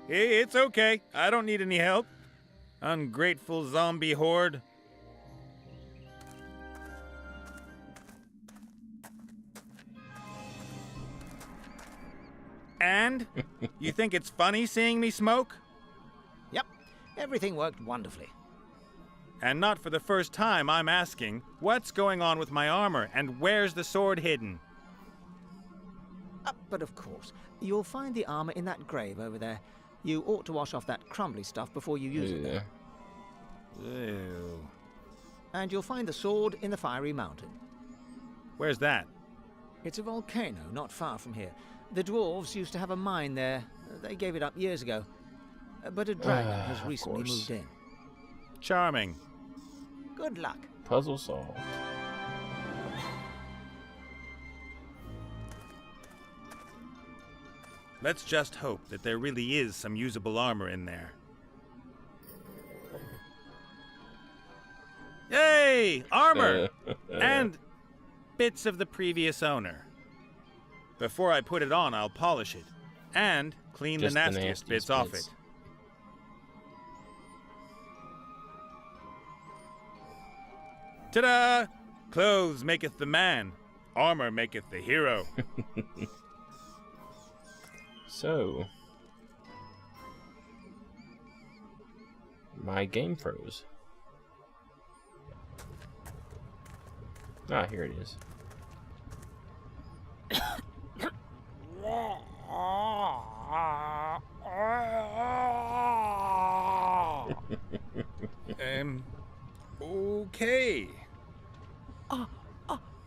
Hey, it's okay. I don't need any help. Ungrateful zombie horde. And? You think it's funny seeing me smoke? Yep, everything worked wonderfully. And not for the first time, I'm asking, what's going on with my armor, and where's the sword hidden? But of course, you'll find the armor in that grave over there. You ought to wash off that crumbly stuff before you use it there. Ew. And you'll find the sword in the fiery mountain. Where's that? It's a volcano not far from here. The dwarves used to have a mine there. They gave it up years ago. But a dragon has recently moved in. Charming. Good luck. Puzzle solved. Let's just hope that there really is some usable armor in there. Yay! Armor! And bits of the previous owner. Before I put it on, I'll polish it. And clean the nastiest bits off it. Ta-da! Clothes maketh the man. Armor maketh the hero. So, my game froze. Ah, here it is. Okay.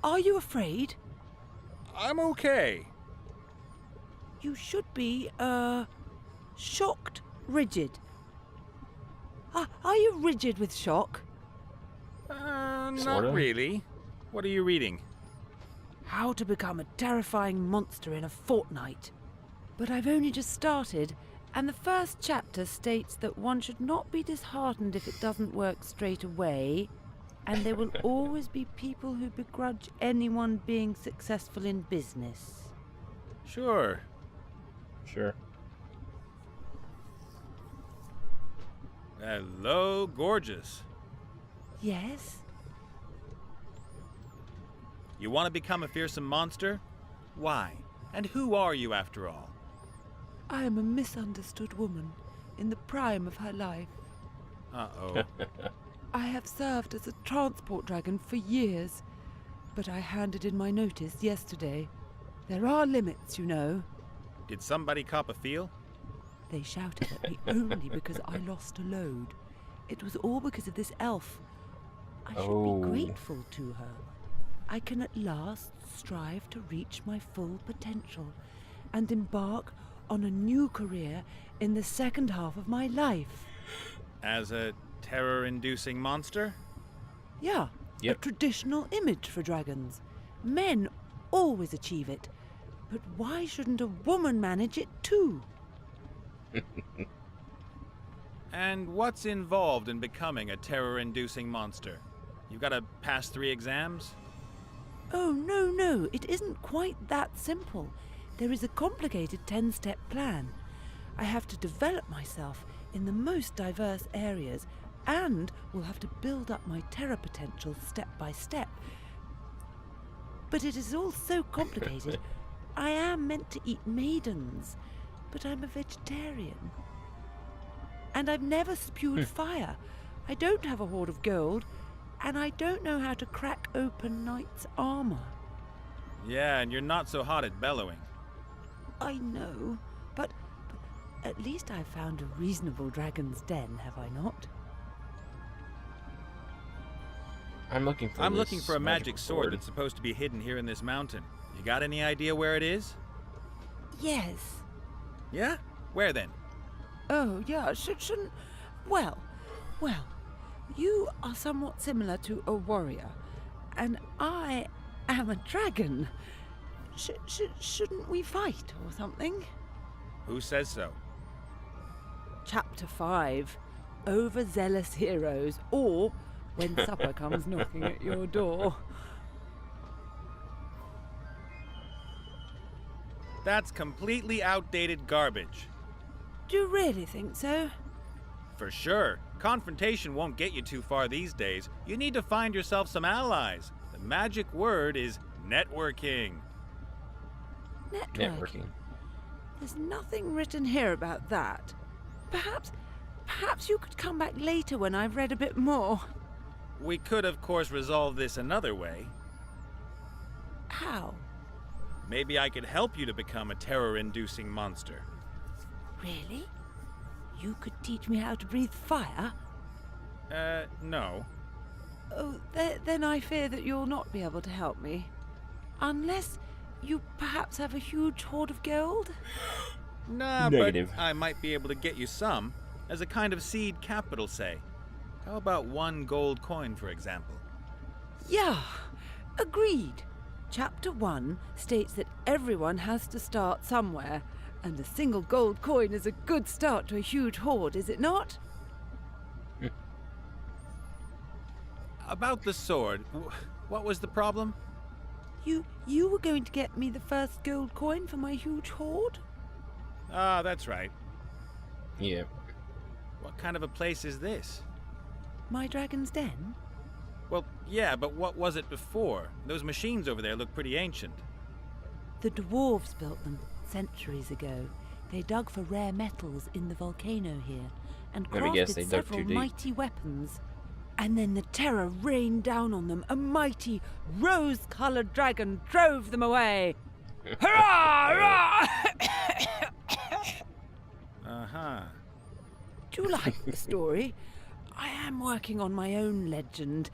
Are you afraid? I'm okay. You should be, shocked, rigid. Are you rigid with shock? Not really. What are you reading? How to become a terrifying monster in a fortnight. But I've only just started, and the first chapter states that one should not be disheartened if it doesn't work straight away, and there will always be people who begrudge anyone being successful in business. Sure. Sure. Hello, gorgeous. Yes? You want to become a fearsome monster? Why? And who are you, after all? I am a misunderstood woman in the prime of her life. Uh-oh. I have served as a transport dragon for years, but I handed in my notice yesterday. There are limits, you know. Did somebody cop a feel? They shouted at me only because I lost a load. It was all because of this elf. I should be grateful to her. I can at last strive to reach my full potential and embark on a new career in the second half of my life. As a terror-inducing monster? Yeah, a traditional image for dragons. Men always achieve it. But why shouldn't a woman manage it too? And what's involved in becoming a terror-inducing monster? You've got to pass 3 exams? Oh, no, it isn't quite that simple. There is a complicated 10-step plan. I have to develop myself in the most diverse areas and will have to build up my terror potential step by step. But it is all so complicated. I am meant to eat maidens, but I'm a vegetarian. And I've never spewed fire. I don't have a hoard of gold, and I don't know how to crack open knight's armor. Yeah, and you're not so hot at bellowing. I know, but at least I've found a reasonable dragon's den, have I not? I'm looking for a magic sword that's supposed to be hidden here in this mountain. You got any idea where it is? Yes. Yeah? Where then? Oh, yeah, shouldn't... Well, you are somewhat similar to a warrior, and I am a dragon. Shouldn't we fight or something? Who says so? Chapter 5, Overzealous Heroes, or When Supper Comes Knocking at Your Door. That's completely outdated garbage. Do you really think so? For sure. Confrontation won't get you too far these days. You need to find yourself some allies. The magic word is networking. Networking. There's nothing written here about that. Perhaps you could come back later when I've read a bit more. We could, of course, resolve this another way. How? Maybe I could help you to become a terror-inducing monster. Really? You could teach me how to breathe fire? No. Oh, then I fear that you'll not be able to help me. Unless you perhaps have a huge hoard of gold? Nah, Negative. But I might be able to get you some, as a kind of seed capital, say. How about 1 gold coin, for example? Yeah, agreed. Chapter 1 states that everyone has to start somewhere, and a single gold coin is a good start to a huge hoard, is it not? About the sword, what was the problem? You were going to get me the first gold coin for my huge hoard? Ah, that's right. Yeah. What kind of a place is this? My dragon's den? Well, yeah, but what was it before? Those machines over there look pretty ancient. The dwarves built them centuries ago. They dug for rare metals in the volcano here and Let me guess, they crafted dug several too deep. mighty weapons. And then the terror rained down on them. A mighty, rose-colored dragon drove them away. Hurrah! Uh-huh. Do you like the story? I am working on my own legend.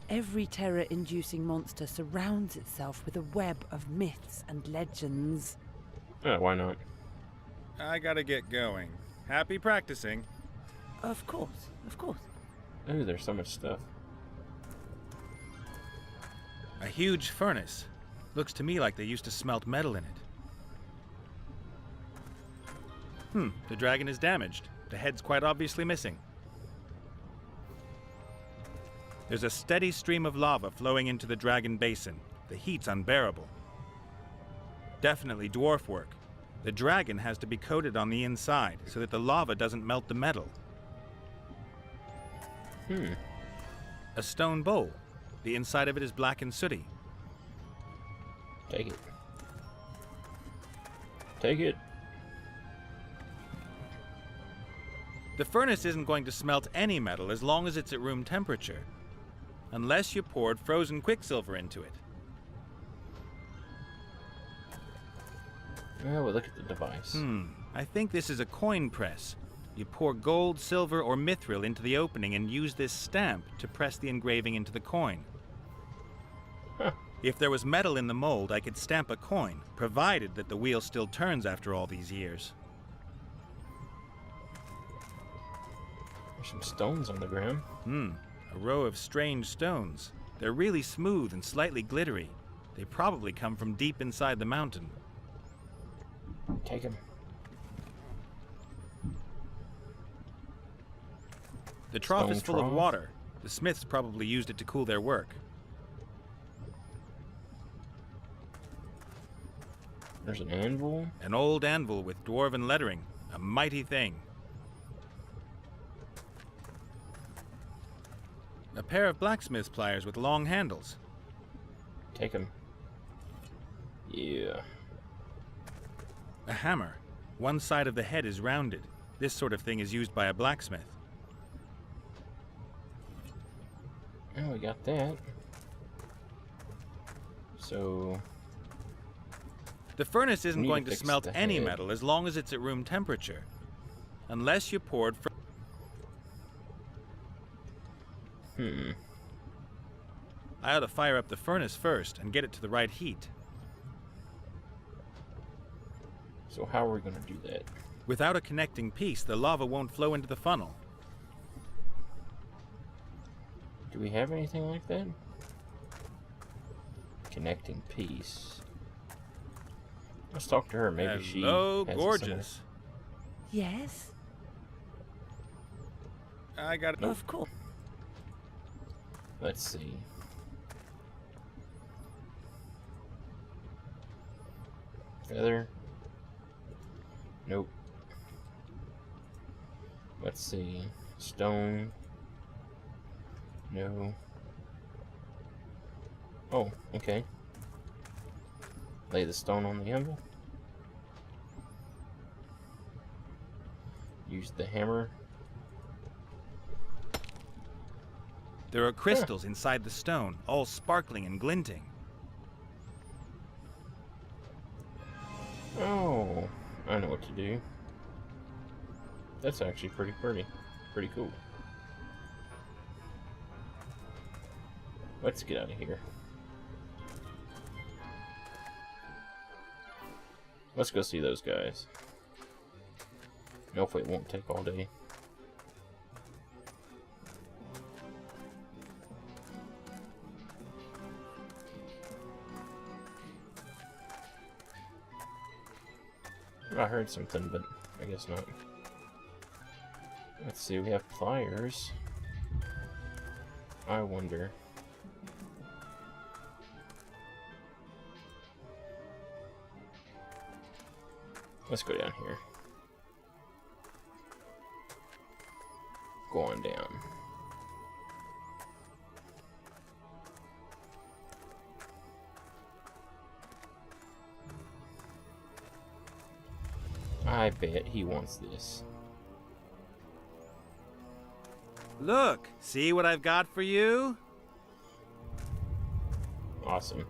Every terror-inducing monster surrounds itself with a web of myths and legends. Yeah, why not? I gotta get going. Happy practicing. Of course, of course. Ooh, there's so much stuff. A huge furnace. Looks to me like they used to smelt metal in it. The dragon is damaged. The head's quite obviously missing. There's a steady stream of lava flowing into the dragon basin. The heat's unbearable. Definitely dwarf work. The dragon has to be coated on the inside so that the lava doesn't melt the metal. A stone bowl. The inside of it is black and sooty. Take it. Take it. The furnace isn't going to smelt any metal as long as it's at room temperature. Unless you poured frozen quicksilver into it. Oh, well, look at the device. I think this is a coin press. You pour gold, silver, or mithril into the opening and use this stamp to press the engraving into the coin. Huh. If there was metal in the mold, I could stamp a coin, provided that the wheel still turns after all these years. There's some stones on the ground. A row of strange stones. They're really smooth and slightly glittery. They probably come from deep inside the mountain. Take them. The trough Stone is full of trough? water. The smiths probably used it to cool their work. There's an anvil. An old anvil with dwarven lettering. A mighty thing. A pair of blacksmith's pliers with long handles. Take them. Yeah. A hammer. One side of the head is rounded. This sort of thing is used by a blacksmith. Oh, we got that. So... The furnace isn't need to going to fix smelt the any head. metal as long as it's at room temperature. Unless you poured... I ought to fire up the furnace first and get it to the right heat. So how are we going to do that? Without a connecting piece, the lava won't flow into the funnel. Do we have anything like that? Connecting piece. Let's talk to her. Maybe she Hello, has gorgeous. Yes, I got it. of course. Let's see. Feather. Nope. Let's see. Stone. No. Oh, okay. Lay the stone on the anvil. Use the hammer. There are crystals inside the stone, all sparkling and glinting. Oh, I know what to do. That's actually pretty pretty. Pretty cool. Let's get out of here. Let's go see those guys. Hopefully it won't take all day. I heard something, but I guess not. Let's see, we have pliers. I wonder. Let's go down here. Go on down. I bet he wants this. Look, see what I've got for you? Awesome.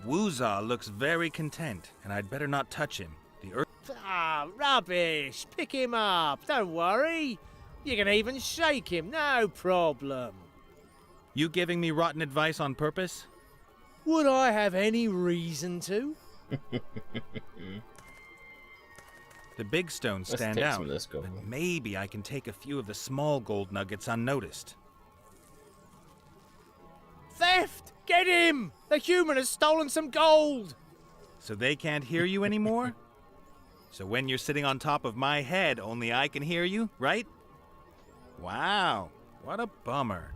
Woozah looks very content, and I'd better not touch him. The earth. Ah, rubbish. Pick him up. Don't worry. You can even shake him. No problem. You giving me rotten advice on purpose? Would I have any reason to? The big stones Let's stand take out, some of this gold. but maybe I can take a few of the small gold nuggets unnoticed. Theft! Get him! The human has stolen some gold! So they can't hear you anymore? So when you're sitting on top of my head, only I can hear you, right? Wow, what a bummer.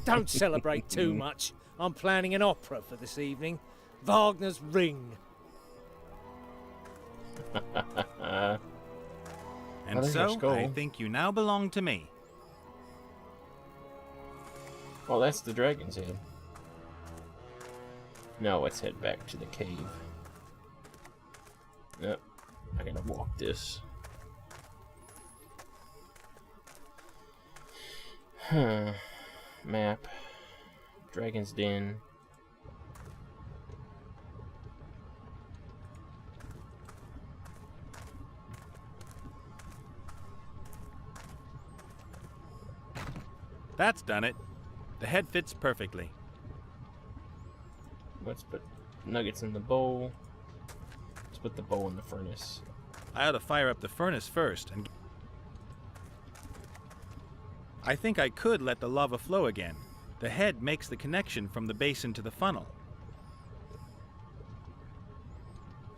Don't celebrate too much. I'm planning an opera for this evening. Wagner's Ring. And there's our so, skull. I think you now belong to me. Oh, that's the dragon's head. Now let's head back to the cave. Yep, I gotta walk this. Map. Dragon's Den. That's done it. The head fits perfectly. Let's put nuggets in the bowl. Let's put the bowl in the furnace. I ought to fire up the furnace first and... I think I could let the lava flow again. The head makes the connection from the basin to the funnel.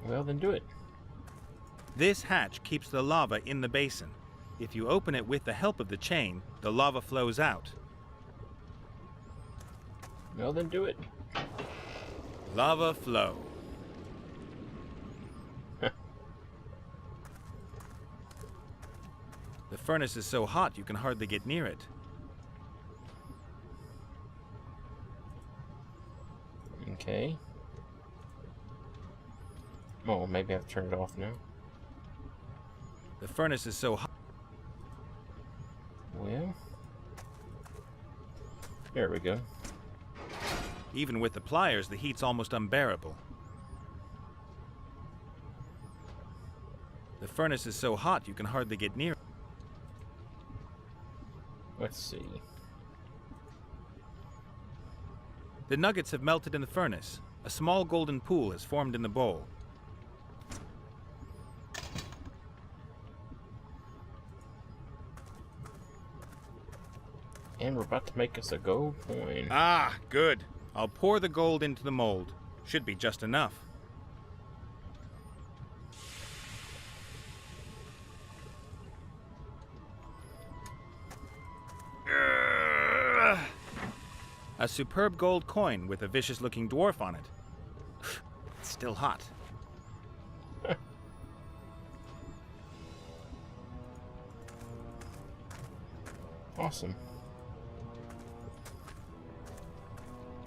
Well, then do it. This hatch keeps the lava in the basin. If you open it with the help of the chain, the lava flows out. Well, then do it. Lava flow. The furnace is so hot you can hardly get near it. Okay. Oh, maybe I have to turn it off now. The furnace is so hot. Well, there we go. Even with the pliers, the heat's almost unbearable. The furnace is so hot you can hardly get near it. Let's see. The nuggets have melted in the furnace. A small golden pool has formed in the bowl. And we're about to make us a gold coin. Ah, good. I'll pour the gold into the mold. Should be just enough. A superb gold coin with a vicious-looking dwarf on it. It's still hot. Awesome.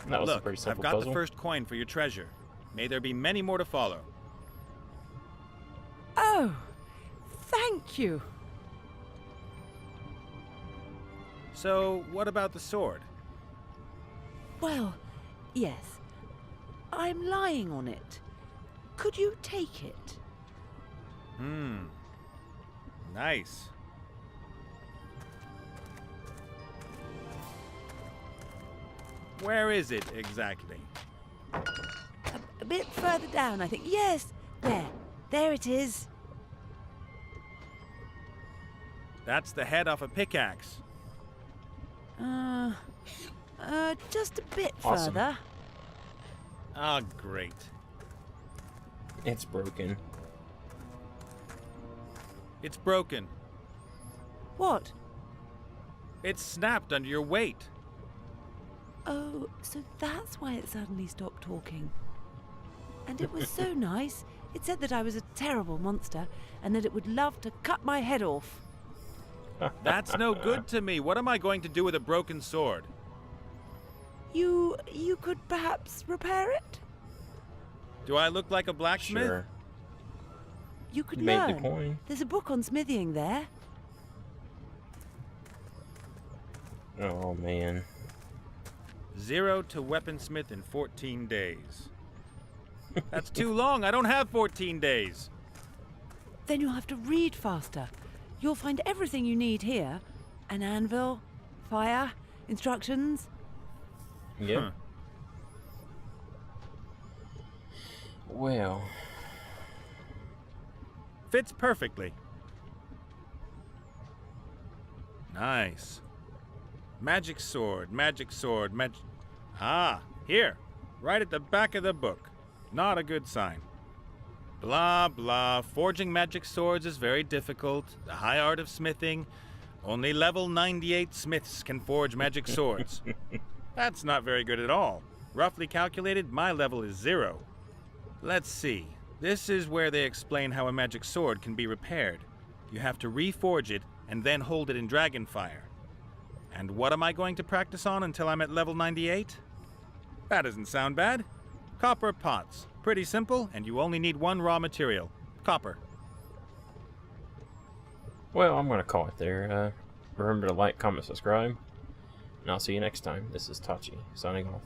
That was a Look, pretty I've simple got puzzle. the first coin for your treasure. May there be many more to follow. Oh, thank you. So, what about the sword? Well, yes. I'm lying on it. Could you take it? Nice. Where is it exactly? A bit further down, I think. Yes, there. There it is. That's the head off a pickaxe. Just a bit Awesome. further. Ah, great. It's broken. It's broken. What? It's snapped under your weight. Oh, so that's why it suddenly stopped talking. And it was so nice. It said that I was a terrible monster and that it would love to cut my head off. That's no good to me. What am I going to do with a broken sword? You could perhaps repair it? Do I look like a blacksmith? Sure. You could You made the learn. coin. There's a book on smithing there. Oh, man. 0 to weaponsmith in 14 days. That's too long. I don't have 14 days. Then you'll have to read faster. You'll find everything you need here. An anvil, fire, instructions. Yep. Huh. Well, Fits perfectly. Nice. Magic sword, Ah, here. Right at the back of the book. Not a good sign. Blah, blah. Forging magic swords is very difficult. The high art of smithing. Only level 98 smiths can forge magic swords. That's not very good at all. Roughly calculated, my level is 0. Let's see. This is where they explain how a magic sword can be repaired. You have to reforge it and then hold it in dragonfire. And what am I going to practice on until I'm at level 98? That doesn't sound bad. Copper pots. Pretty simple, and you only need one raw material. Copper. well, I'm going to call it there. Remember to like, comment, subscribe. And I'll see you next time. This is Tachi, signing off.